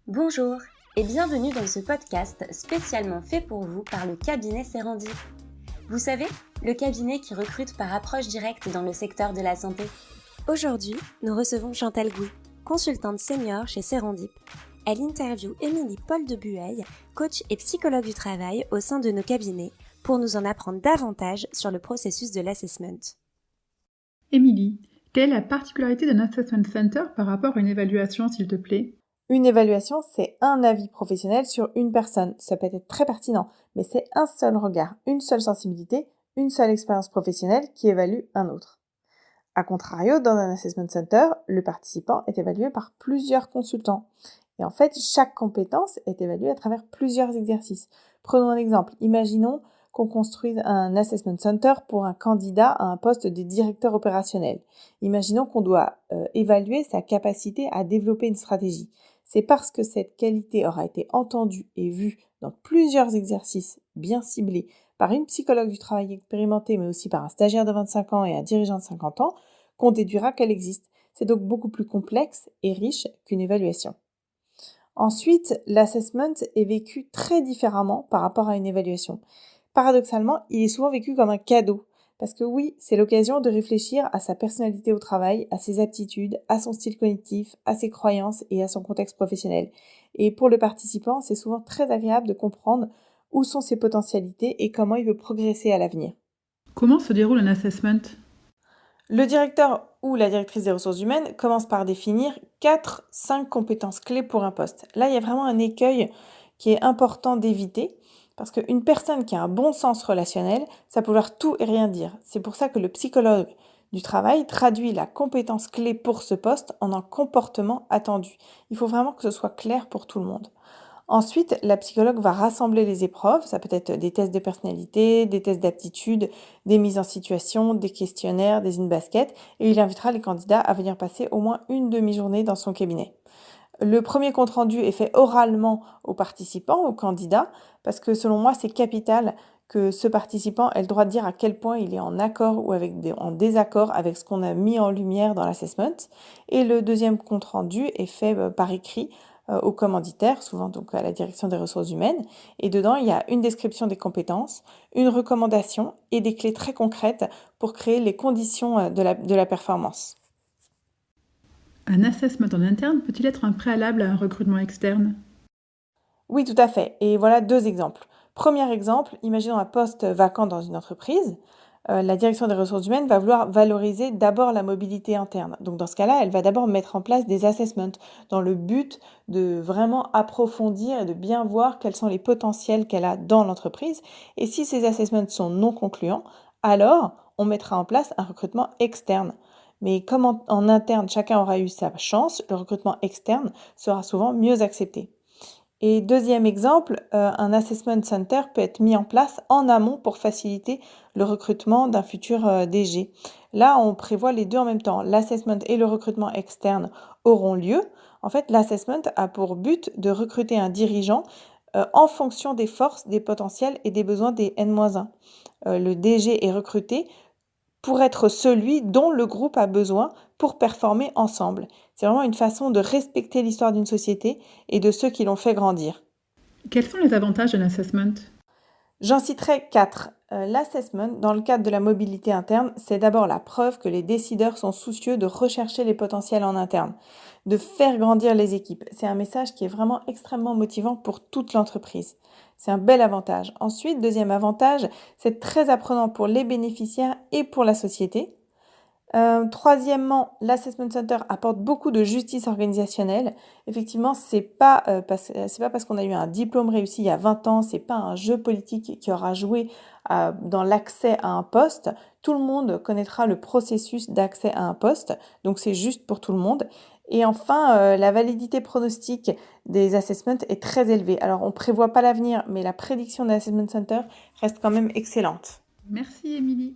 Bonjour et bienvenue dans ce podcast spécialement fait pour vous par le cabinet Serendip. Vous savez, le cabinet qui recrute par approche directe dans le secteur de la santé. Aujourd'hui, nous recevons Chantal Gouy, consultante senior chez Serendip. Elle interviewe Émilie Paul de Bueil, coach et psychologue du travail au sein de nos cabinets, pour nous en apprendre davantage sur le processus de l'assessment. Émilie, quelle est la particularité d'un assessment center par rapport à une évaluation, s'il te plaît ? Une évaluation, c'est un avis professionnel sur une personne. Ça peut être très pertinent, mais c'est un seul regard, une seule sensibilité, une seule expérience professionnelle qui évalue un autre. A contrario, dans un assessment center, le participant est évalué par plusieurs consultants. Et en fait, chaque compétence est évaluée à travers plusieurs exercices. Prenons un exemple. Imaginons qu'on construise un assessment center pour un candidat à un poste de directeur opérationnel. Imaginons qu'on doit évaluer sa capacité à développer une stratégie. C'est parce que cette qualité aura été entendue et vue dans plusieurs exercices bien ciblés par une psychologue du travail expérimentée, mais aussi par un stagiaire de 25 ans et un dirigeant de 50 ans, qu'on déduira qu'elle existe. C'est donc beaucoup plus complexe et riche qu'une évaluation. Ensuite, l'assessment est vécu très différemment par rapport à une évaluation. Paradoxalement, il est souvent vécu comme un cadeau. Parce que oui, c'est l'occasion de réfléchir à sa personnalité au travail, à ses aptitudes, à son style cognitif, à ses croyances et à son contexte professionnel. Et pour le participant, c'est souvent très agréable de comprendre où sont ses potentialités et comment il veut progresser à l'avenir. Comment se déroule un assessment ? Le directeur ou la directrice des ressources humaines commence par définir 4-5 compétences clés pour un poste. Là, il y a vraiment un écueil qui est important d'éviter parce qu'une personne qui a un bon sens relationnel, ça peut vouloir tout et rien dire. C'est pour ça que le psychologue du travail traduit la compétence clé pour ce poste en un comportement attendu. Il faut vraiment que ce soit clair pour tout le monde. Ensuite, la psychologue va rassembler les épreuves, ça peut être des tests de personnalité, des tests d'aptitude, des mises en situation, des questionnaires, des in-baskets, et il invitera les candidats à venir passer au moins une demi-journée dans son cabinet. Le premier compte-rendu est fait oralement aux participants, aux candidats, parce que selon moi, c'est capital que ce participant ait le droit de dire à quel point il est en accord ou en désaccord avec ce qu'on a mis en lumière dans l'assessment. Et le deuxième compte-rendu est fait par écrit au commanditaire, souvent donc à la direction des ressources humaines. Et dedans, il y a une description des compétences, une recommandation et des clés très concrètes pour créer les conditions de la performance. Un assessment en interne peut-il être un préalable à un recrutement externe ? Oui, tout à fait. Et voilà 2 exemples. Premier exemple, imaginons un poste vacant dans une entreprise. La direction des ressources humaines va vouloir valoriser d'abord la mobilité interne. Donc dans ce cas-là, elle va d'abord mettre en place des assessments dans le but de vraiment approfondir et de bien voir quels sont les potentiels qu'elle a dans l'entreprise. Et si ces assessments sont non concluants, alors on mettra en place un recrutement externe. Mais comme en interne, chacun aura eu sa chance, le recrutement externe sera souvent mieux accepté. Et deuxième exemple, un assessment center peut être mis en place en amont pour faciliter le recrutement d'un futur DG. Là, on prévoit les deux en même temps. L'assessment et le recrutement externe auront lieu. En fait, l'assessment a pour but de recruter un dirigeant en fonction des forces, des potentiels et des besoins des N-1. Le DG est recruté pour être celui dont le groupe a besoin pour performer ensemble. C'est vraiment une façon de respecter l'histoire d'une société et de ceux qui l'ont fait grandir. Quels sont les avantages d'un assessment ? J'en citerai 4. L'assessment, dans le cadre de la mobilité interne, c'est d'abord la preuve que les décideurs sont soucieux de rechercher les potentiels en interne, de faire grandir les équipes. C'est un message qui est vraiment extrêmement motivant pour toute l'entreprise. C'est un bel avantage. Ensuite, deuxième avantage, c'est très apprenant pour les bénéficiaires et pour la société. Troisièmement, l'assessment center apporte beaucoup de justice organisationnelle. Effectivement, c'est pas parce qu'on a eu un diplôme réussi il y a 20 ans, c'est pas un jeu politique qui aura joué dans l'accès à un poste. Tout le monde connaîtra le processus d'accès à un poste, donc c'est juste pour tout le monde. Et enfin, la validité pronostique des assessments est très élevée. Alors, on prévoit pas l'avenir, mais la prédiction d'un assessment center reste quand même excellente. Merci Émilie.